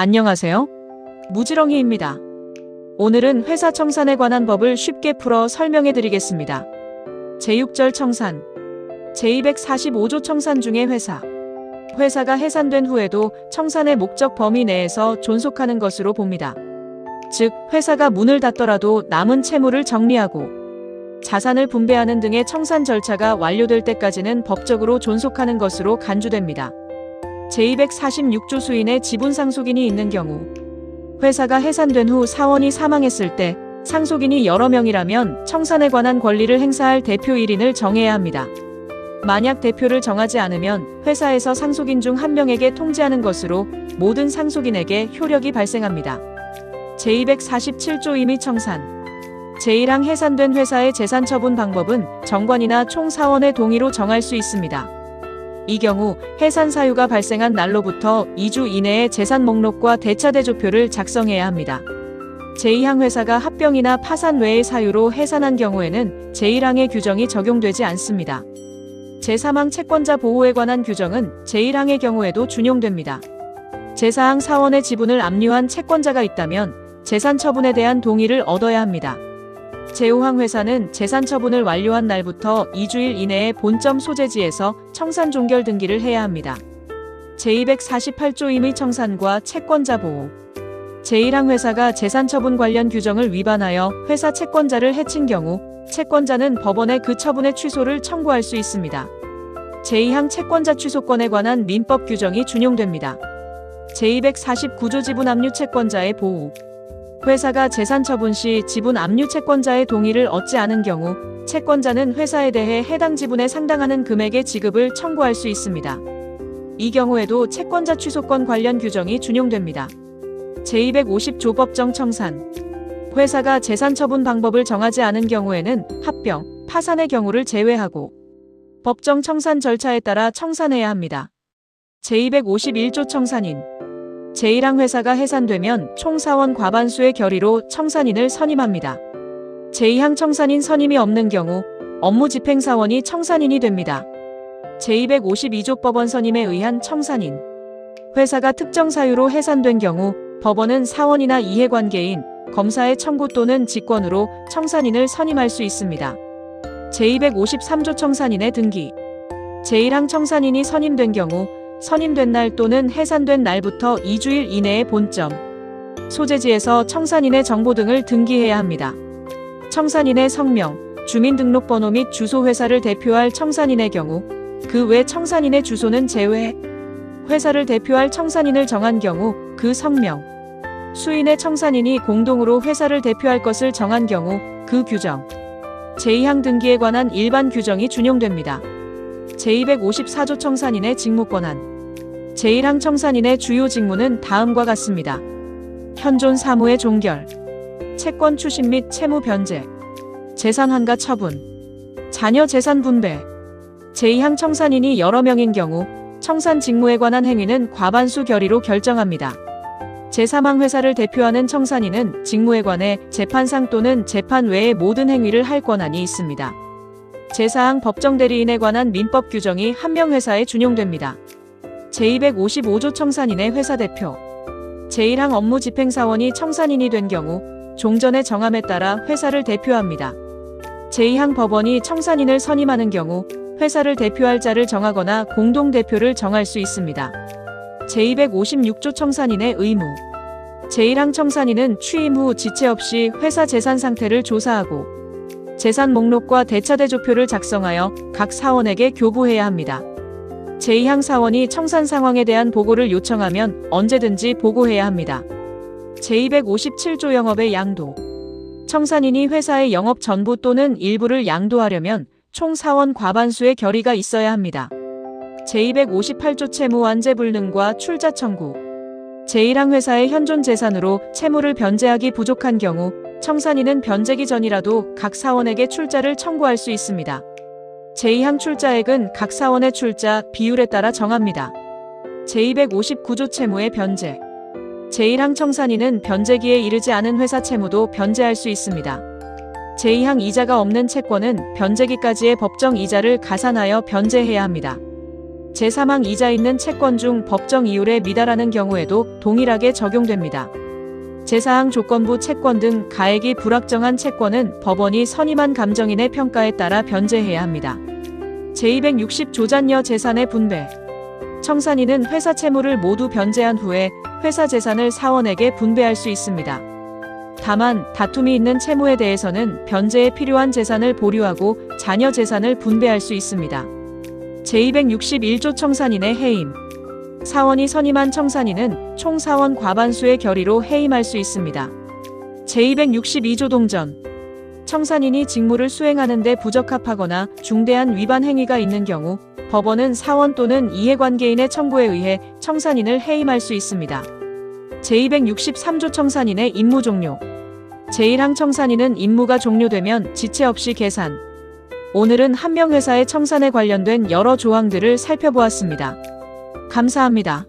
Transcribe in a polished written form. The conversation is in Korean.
안녕하세요. 무지렁이입니다. 오늘은 회사 청산에 관한 법을 쉽게 풀어 설명해 드리겠습니다. 제6절 청산. 제245조 청산 중에 회사가 해산된 후에도 청산의 목적 범위 내에서 존속하는 것으로 봅니다. 즉, 회사가 문을 닫더라도 남은 채무를 정리하고 자산을 분배하는 등의 청산 절차가 완료될 때까지는 법적으로 존속하는 것으로 간주됩니다. 제246조 수인의 지분 상속인이 있는 경우 회사가 해산된 후 사원이 사망했을 때 상속인이 여러 명이라면 청산에 관한 권리를 행사할 대표 1인을 정해야 합니다. 만약 대표를 정하지 않으면 회사에서 상속인 중 한 명에게 통지하는 것으로 모든 상속인에게 효력이 발생합니다. 제247조 임의 청산. 제1항 해산된 회사의 재산 처분 방법은 정관이나 총사원의 동의로 정할 수 있습니다. 이 경우 해산 사유가 발생한 날로부터 2주 이내에 재산 목록과 대차대조표를 작성해야 합니다. 제2항 회사가 합병이나 파산 외의 사유로 해산한 경우에는 제1항의 규정이 적용되지 않습니다. 제3항 채권자 보호에 관한 규정은 제1항의 경우에도 준용됩니다. 제4항 사원의 지분을 압류한 채권자가 있다면 재산 처분에 대한 동의를 얻어야 합니다. 제5항 회사는 재산 처분을 완료한 날부터 2주일 이내에 본점 소재지에서 청산 종결 등기를 해야 합니다. 제248조 임의 청산과 채권자 보호. 제1항 회사가 재산 처분 관련 규정을 위반하여 회사 채권자를 해친 경우 채권자는 법원에 그 처분의 취소를 청구할 수 있습니다. 제2항 채권자 취소권에 관한 민법 규정이 준용됩니다. 제249조 지분 압류 채권자의 보호. 회사가 재산 처분 시 지분 압류 채권자의 동의를 얻지 않은 경우 채권자는 회사에 대해 해당 지분에 상당하는 금액의 지급을 청구할 수 있습니다. 이 경우에도 채권자 취소권 관련 규정이 준용됩니다. 제250조 법정 청산. 회사가 재산 처분 방법을 정하지 않은 경우에는 합병, 파산의 경우를 제외하고 법정 청산 절차에 따라 청산해야 합니다. 제251조 청산인. 제1항 회사가 해산되면 총사원 과반수의 결의로 청산인을 선임합니다. 제2항 청산인 선임이 없는 경우 업무집행사원이 청산인이 됩니다. 제252조 법원 선임에 의한 청산인. 회사가 특정 사유로 해산된 경우 법원은 사원이나 이해관계인, 검사의 청구 또는 직권으로 청산인을 선임할 수 있습니다. 제253조 청산인의 등기. 제1항 청산인이 선임된 경우 선임된 날 또는 해산된 날부터 2주일 이내에 본점, 소재지에서 청산인의 정보 등을 등기해야 합니다. 청산인의 성명, 주민등록번호 및 주소 회사를 대표할 청산인의 경우 그 외 청산인의 주소는 제외, 회사를 대표할 청산인을 정한 경우 그 성명, 수인의 청산인이 공동으로 회사를 대표할 것을 정한 경우 그 규정, 제2항 등기에 관한 일반 규정이 준용됩니다. 제254조 청산인의 직무권한. 제1항 청산인의 주요 직무는 다음과 같습니다. 현존 사무의 종결, 채권 추심 및 채무 변제, 재산 환가 처분, 자녀 재산 분배. 제2항 청산인이 여러 명인 경우 청산 직무에 관한 행위는 과반수 결의로 결정합니다. 제3항 회사를 대표하는 청산인은 직무에 관해 재판상 또는 재판 외의 모든 행위를 할 권한이 있습니다. 제4항 법정대리인에 관한 민법 규정이 한 명 회사에 준용됩니다. 제255조 청산인의 회사 대표. 제1항 업무집행사원이 청산인이 된 경우 종전의 정함에 따라 회사를 대표합니다. 제2항 법원이 청산인을 선임하는 경우 회사를 대표할 자를 정하거나 공동대표를 정할 수 있습니다. 제256조 청산인의 의무. 제1항 청산인은 취임 후 지체 없이 회사 재산 상태를 조사하고 재산 목록과 대차대조표를 작성하여 각 사원에게 교부해야 합니다. 제2항 사원이 청산 상황에 대한 보고를 요청하면 언제든지 보고해야 합니다. 제257조 영업의 양도. 청산인이 회사의 영업 전부 또는 일부를 양도하려면 총 사원 과반수의 결의가 있어야 합니다. 제258조 채무 완제 불능과 출자 청구. 제1항 회사의 현존 재산으로 채무를 변제하기 부족한 경우 청산인은 변제기 전이라도 각 사원에게 출자를 청구할 수 있습니다. 제2항 출자액은 각 사원의 출자 비율에 따라 정합니다. 제259조 채무의 변제. 제1항 청산인은 변제기에 이르지 않은 회사 채무도 변제할 수 있습니다. 제2항 이자가 없는 채권은 변제기까지의 법정 이자를 가산하여 변제해야 합니다. 제3항 이자 있는 채권 중 법정 이율에 미달하는 경우에도 동일하게 적용됩니다. 제4항 조건부 채권 등 가액이 불확정한 채권은 법원이 선임한 감정인의 평가에 따라 변제해야 합니다. 제260조잔여 재산의 분배. 청산인은 회사 채무를 모두 변제한 후에 회사 재산을 사원에게 분배할 수 있습니다. 다만 다툼이 있는 채무에 대해서는 변제에 필요한 재산을 보류하고 잔여 재산을 분배할 수 있습니다. 제261조 청산인의 해임. 사원이 선임한 청산인은 총 사원 과반수의 결의로 해임할 수 있습니다. 제262조 동전. 청산인이 직무를 수행하는 데 부적합하거나 중대한 위반 행위가 있는 경우 법원은 사원 또는 이해관계인의 청구에 의해 청산인을 해임할 수 있습니다. 제263조 청산인의 임무 종료. 제1항 청산인은 임무가 종료되면 지체 없이 계산. 오늘은 한명회사의 청산에 관련된 여러 조항들을 살펴보았습니다. 감사합니다.